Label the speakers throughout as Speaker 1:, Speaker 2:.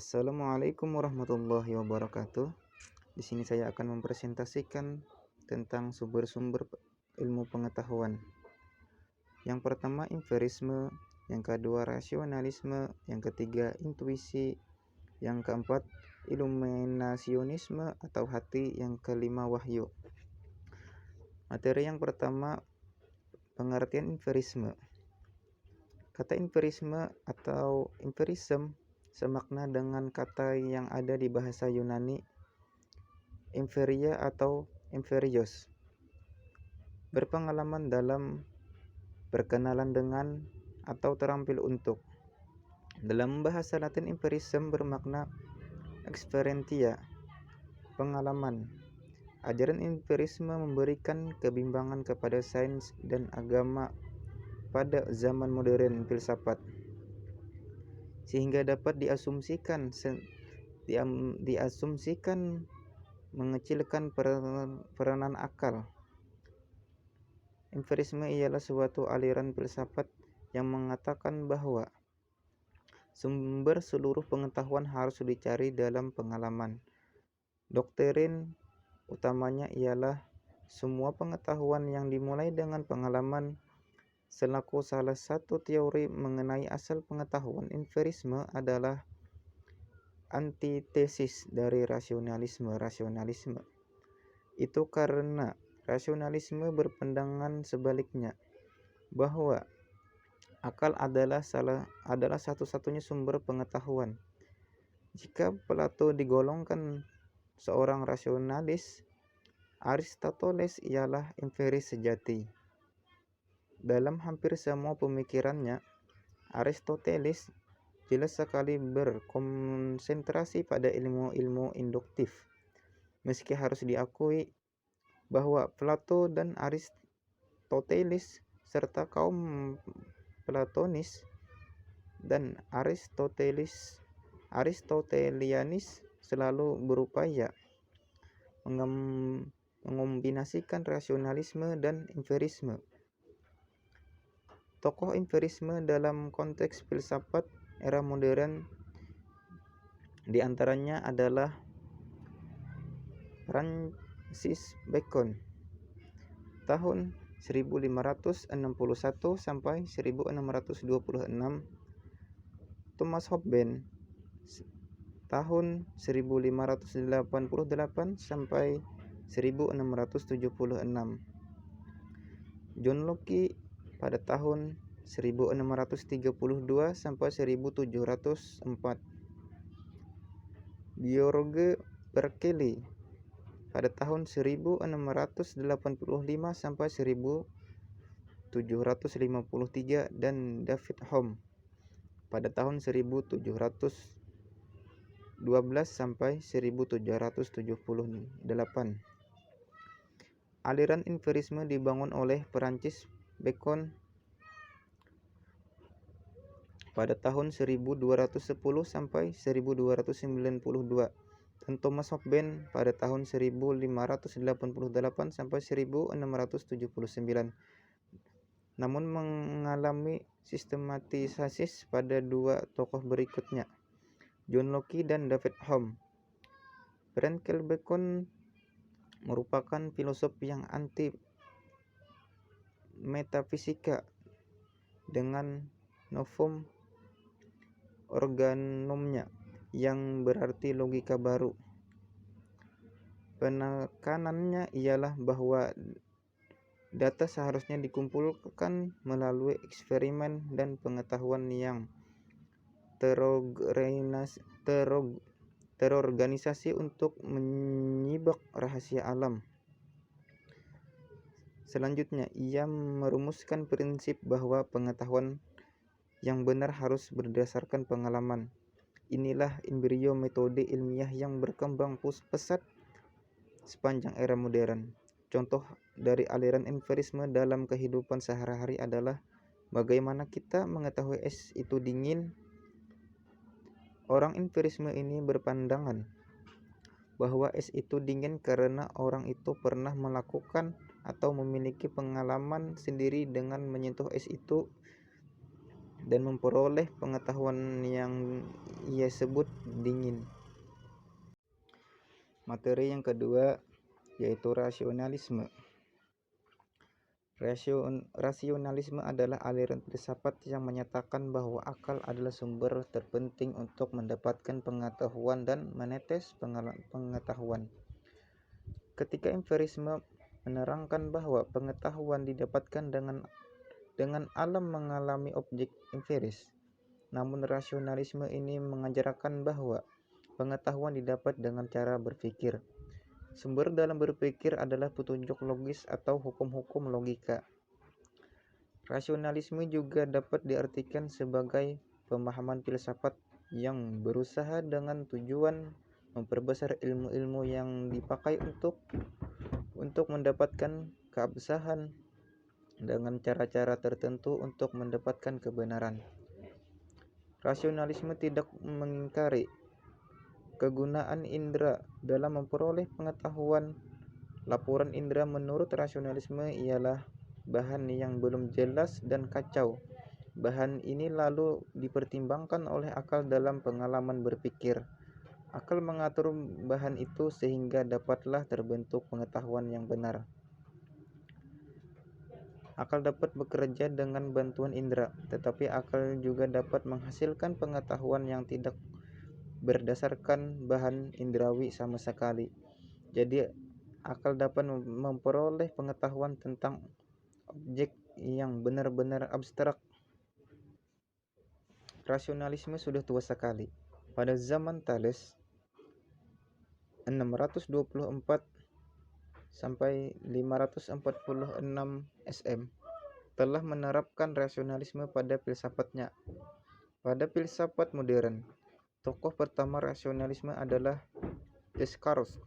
Speaker 1: Assalamualaikum warahmatullahi wabarakatuh. Di sini saya akan mempresentasikan tentang sumber-sumber ilmu pengetahuan. Yang pertama empirisme, yang kedua rasionalisme, yang ketiga intuisi, yang keempat iluminasionisme atau hati, yang kelima wahyu. Materi yang pertama, pengertian empirisme. Kata empirisme atau empirism semakna dengan kata yang ada di bahasa Yunani empiria atau empirios, berpengalaman dalam, berkenalan dengan, atau terampil untuk. Dalam bahasa Latin empirism bermakna experientia, pengalaman. Ajaran empirisme memberikan kebimbangan kepada sains dan agama pada zaman modern filsafat, sehingga dapat diasumsikan mengecilkan peranan akal. Empirisme ialah suatu aliran filsafat yang mengatakan bahwa sumber seluruh pengetahuan harus dicari dalam pengalaman. Doktrin utamanya ialah semua pengetahuan yang dimulai dengan pengalaman. Selaku salah satu teori mengenai asal pengetahuan, empirisme adalah antitesis dari rasionalisme. Itu karena rasionalisme berpandangan sebaliknya, bahwa akal adalah satu-satunya sumber pengetahuan. Jika Plato digolongkan seorang rasionalis, Aristoteles ialah empiris sejati. Dalam hampir semua pemikirannya, Aristoteles jelas sekali berkonsentrasi pada ilmu-ilmu induktif. Meski harus diakui bahwa Plato dan Aristoteles serta kaum Platonis dan Aristotelianis selalu berupaya mengombinasikan rasionalisme dan empirisme. Tokoh empirisme dalam konteks filsafat era modern diantaranya adalah Francis Bacon tahun 1561 sampai 1626, Thomas Hobbes tahun 1588 sampai 1676, John Locke pada tahun 1632 sampai 1704, George Berkeley pada tahun 1685 sampai 1753 dan David Hume pada tahun 1712 sampai 1778. Aliran empirisme dibangun oleh Francis Bacon pada tahun 1210 sampai 1292 dan Thomas Hobbes pada tahun 1588 sampai 1679. Namun mengalami sistematisasi pada dua tokoh berikutnya, John Locke dan David Hume. Francis Bacon merupakan filosof yang anti metafisika dengan novum organumnya, yang berarti logika baru. Penekanannya ialah bahwa data seharusnya dikumpulkan melalui eksperimen dan pengetahuan yang terorganisasi untuk menyibak rahasia alam. Selanjutnya, ia merumuskan prinsip bahwa pengetahuan yang benar harus berdasarkan pengalaman. Inilah embrio metode ilmiah yang berkembang pesat sepanjang era modern. Contoh dari aliran empirisme dalam kehidupan sehari-hari adalah bagaimana kita mengetahui es itu dingin. Orang empirisme ini berpandangan bahwa es itu dingin karena orang itu pernah melakukan atau memiliki pengalaman sendiri dengan menyentuh es itu dan memperoleh pengetahuan yang ia sebut dingin. Materi yang kedua yaitu rasionalisme. Rasionalisme adalah aliran filsafat yang menyatakan bahwa akal adalah sumber terpenting untuk mendapatkan pengetahuan dan menetes pengetahuan. Ketika empirisme menerangkan bahwa pengetahuan didapatkan dengan alam mengalami objek empiris, namun rasionalisme ini mengajarkan bahwa pengetahuan didapat dengan cara berpikir. Sumber dalam berpikir adalah petunjuk logis atau hukum-hukum logika. Rasionalisme juga dapat diartikan sebagai pemahaman filsafat yang berusaha dengan tujuan memperbesar ilmu-ilmu yang dipakai untuk mendapatkan keabsahan dengan cara-cara tertentu untuk mendapatkan kebenaran. Rasionalisme tidak mengingkari kegunaan indera dalam memperoleh pengetahuan. Laporan indera menurut rasionalisme ialah bahan yang belum jelas dan kacau. Bahan ini lalu dipertimbangkan oleh akal dalam pengalaman berpikir. Akal mengatur bahan itu sehingga dapatlah terbentuk pengetahuan yang benar. Akal dapat bekerja dengan bantuan indera, tetapi akal juga dapat menghasilkan pengetahuan yang tidak berdasarkan bahan indrawi sama sekali. Jadi akal dapat memperoleh pengetahuan tentang objek yang benar-benar abstrak. Rasionalisme sudah tua sekali. Pada zaman Thales 624 sampai 546 SM telah menerapkan rasionalisme pada filsafatnya. Pada filsafat modern, tokoh pertama rasionalisme adalah Descartes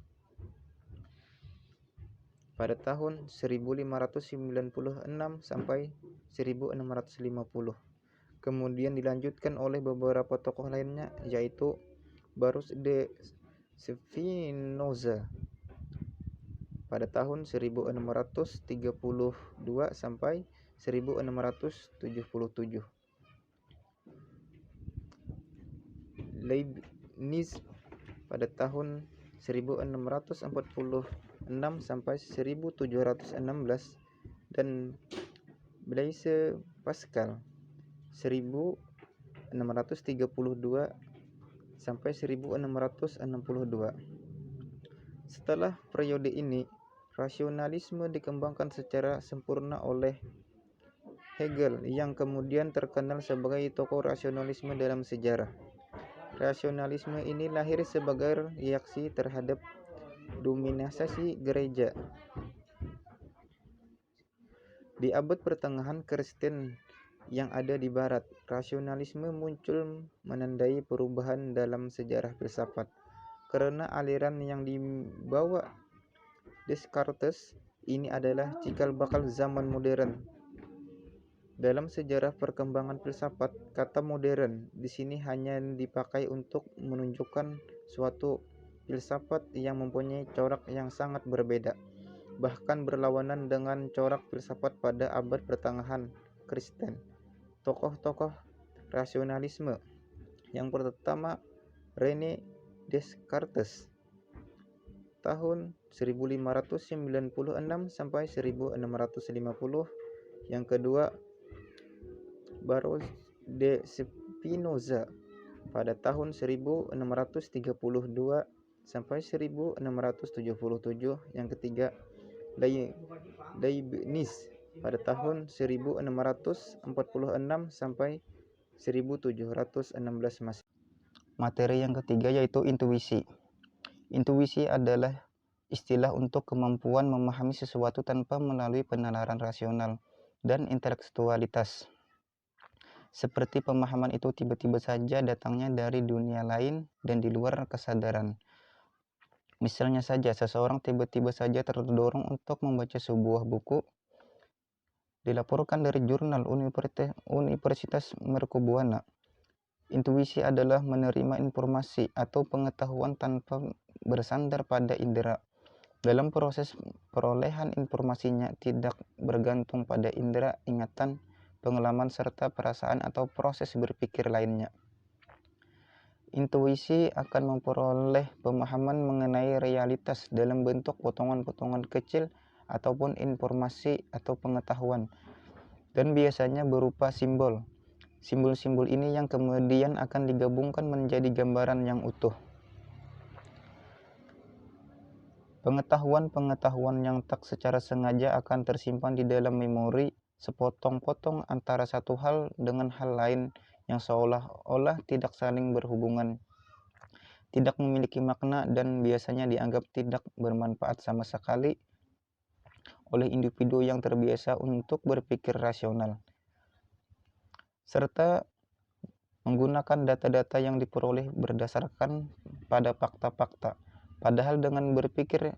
Speaker 1: pada tahun 1596 sampai 1650. Kemudian dilanjutkan oleh beberapa tokoh lainnya, yaitu Baruch de Spinoza pada tahun 1632 sampai 1677. Leibniz pada tahun 1646 sampai 1716 dan Blaise Pascal 1632 sampai 1662. Setelah periode ini, rasionalisme dikembangkan secara sempurna oleh Hegel yang kemudian terkenal sebagai tokoh rasionalisme dalam sejarah. Rasionalisme ini lahir sebagai reaksi terhadap dominasi gereja. Di abad pertengahan Kristen yang ada di barat, rasionalisme muncul menandai perubahan dalam sejarah filsafat. Karena aliran yang dibawa Descartes ini adalah cikal bakal zaman modern. Dalam sejarah perkembangan filsafat, kata modern di sini hanya dipakai untuk menunjukkan suatu filsafat yang mempunyai corak yang sangat berbeda, bahkan berlawanan dengan corak filsafat pada abad pertengahan Kristen. Tokoh-tokoh rasionalisme yang pertama, René Descartes tahun 1596 sampai 1650. Yang kedua, Baruch de Spinoza pada tahun 1632 sampai 1677. Yang ketiga, Leibniz pada tahun 1646 sampai 1716 Masehi. Materi yang ketiga yaitu intuisi. Intuisi adalah istilah untuk kemampuan memahami sesuatu tanpa melalui penalaran rasional dan intelektualitas. Seperti pemahaman itu tiba-tiba saja datangnya dari dunia lain dan di luar kesadaran. Misalnya saja, seseorang tiba-tiba saja terdorong untuk membaca sebuah buku, dilaporkan dari jurnal Universitas Mercubuana. Intuisi adalah menerima informasi atau pengetahuan tanpa bersandar pada indera. Dalam proses perolehan informasinya tidak bergantung pada indera ingatan, pengalaman serta perasaan atau proses berpikir lainnya. Intuisi akan memperoleh pemahaman mengenai realitas dalam bentuk potongan-potongan kecil ataupun informasi atau pengetahuan, dan biasanya berupa simbol. Simbol-simbol ini yang kemudian akan digabungkan menjadi gambaran yang utuh. Pengetahuan-pengetahuan yang tak secara sengaja akan tersimpan di dalam memori sepotong-potong antara satu hal dengan hal lain yang seolah-olah tidak saling berhubungan, tidak memiliki makna, dan biasanya dianggap tidak bermanfaat sama sekali oleh individu yang terbiasa untuk berpikir rasional, serta menggunakan data-data yang diperoleh berdasarkan pada fakta-fakta. Padahal dengan berpikir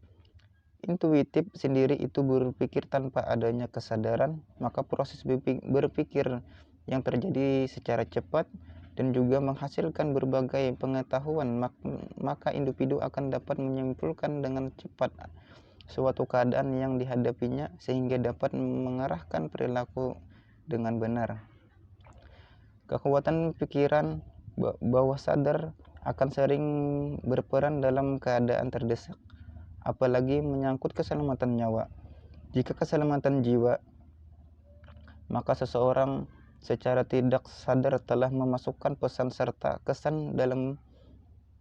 Speaker 1: intuitif sendiri itu berpikir tanpa adanya kesadaran, maka proses berpikir yang terjadi secara cepat dan juga menghasilkan berbagai pengetahuan, maka individu akan dapat menyimpulkan dengan cepat suatu keadaan yang dihadapinya sehingga dapat mengarahkan perilaku dengan benar. Kekuatan pikiran bawah sadar akan sering berperan dalam keadaan terdesak, apalagi menyangkut keselamatan nyawa. Jika keselamatan jiwa, maka seseorang secara tidak sadar telah memasukkan pesan serta kesan dalam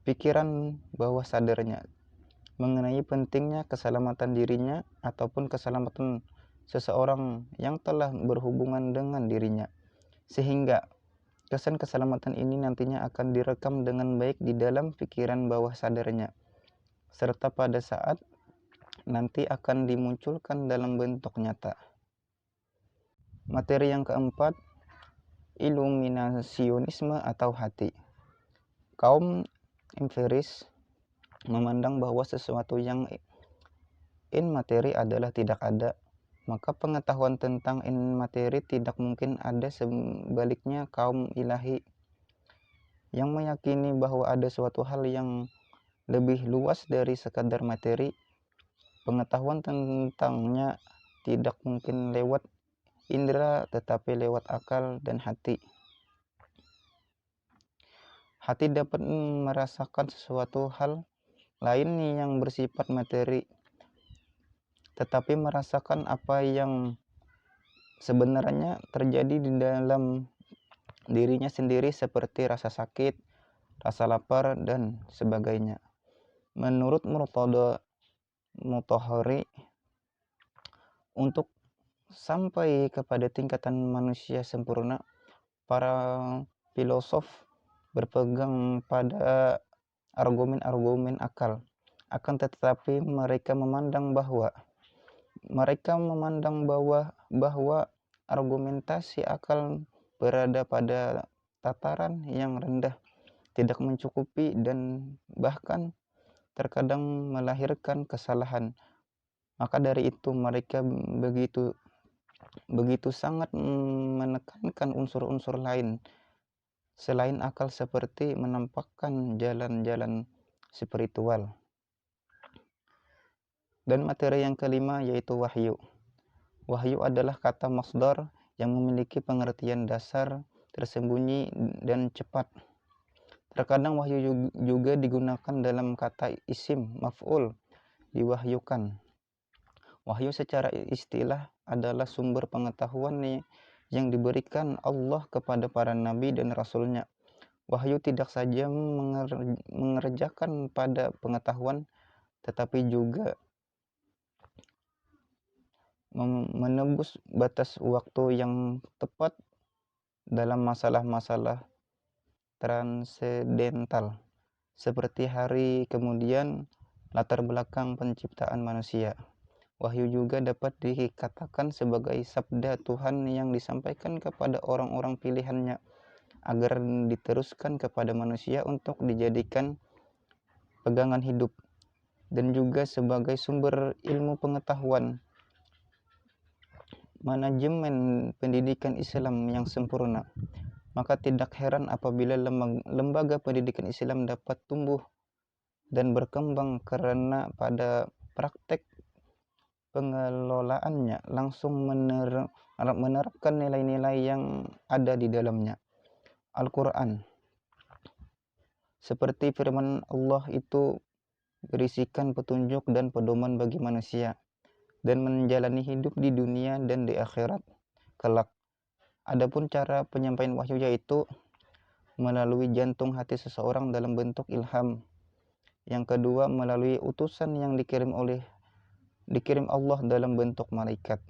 Speaker 1: pikiran bawah sadarnya mengenai pentingnya keselamatan dirinya ataupun keselamatan seseorang yang telah berhubungan dengan dirinya, sehingga kesan keselamatan ini nantinya akan direkam dengan baik di dalam pikiran bawah sadarnya, serta pada saat nanti akan dimunculkan dalam bentuk nyata. Materi yang keempat, iluminasionisme atau hati. Kaum empiris memandang bahwa sesuatu yang materi adalah tidak ada, maka pengetahuan tentang materi tidak mungkin ada. Sebaliknya, kaum ilahi yang meyakini bahwa ada suatu hal yang lebih luas dari sekadar materi, pengetahuan tentangnya tidak mungkin lewat indera tetapi lewat akal dan hati. Hati dapat merasakan sesuatu hal lain yang bersifat materi, tetapi merasakan apa yang sebenarnya terjadi di dalam dirinya sendiri seperti rasa sakit, rasa lapar, dan sebagainya. Menurut Mutahari, untuk sampai kepada tingkatan manusia sempurna, para filosof berpegang pada argumen-argumen akal. Akan tetapi mereka memandang bahwa argumentasi akal berada pada tataran yang rendah, tidak mencukupi, dan bahkan terkadang melahirkan kesalahan. Maka dari itu mereka begitu sangat menekankan unsur-unsur lain selain akal seperti menampakkan jalan-jalan spiritual. Dan materi yang kelima yaitu wahyu. Wahyu adalah kata masdar yang memiliki pengertian dasar, tersembunyi, dan cepat. Terkadang wahyu juga digunakan dalam kata isim maf'ul, diwahyukan. Wahyu secara istilah adalah sumber pengetahuan yang diberikan Allah kepada para nabi dan rasulnya. Wahyu tidak saja mengerjakan pada pengetahuan, tetapi juga menembus batas waktu yang tepat dalam masalah-masalah transendental, seperti hari kemudian, latar belakang penciptaan manusia. Wahyu juga dapat dikatakan sebagai sabda Tuhan yang disampaikan kepada orang-orang pilihannya agar diteruskan kepada manusia untuk dijadikan pegangan hidup, dan juga sebagai sumber ilmu pengetahuan, manajemen pendidikan Islam yang sempurna. Maka tidak heran apabila lembaga pendidikan Islam dapat tumbuh dan berkembang karena pada praktek pengelolaannya langsung menerapkan nilai-nilai yang ada di dalamnya. Al-Quran, seperti firman Allah itu berisikan petunjuk dan pedoman bagi manusia dan menjalani hidup di dunia dan di akhirat kelak. Adapun cara penyampaian wahyu yaitu melalui jantung hati seseorang dalam bentuk ilham. Yang kedua, melalui utusan yang dikirim Allah dalam bentuk malaikat.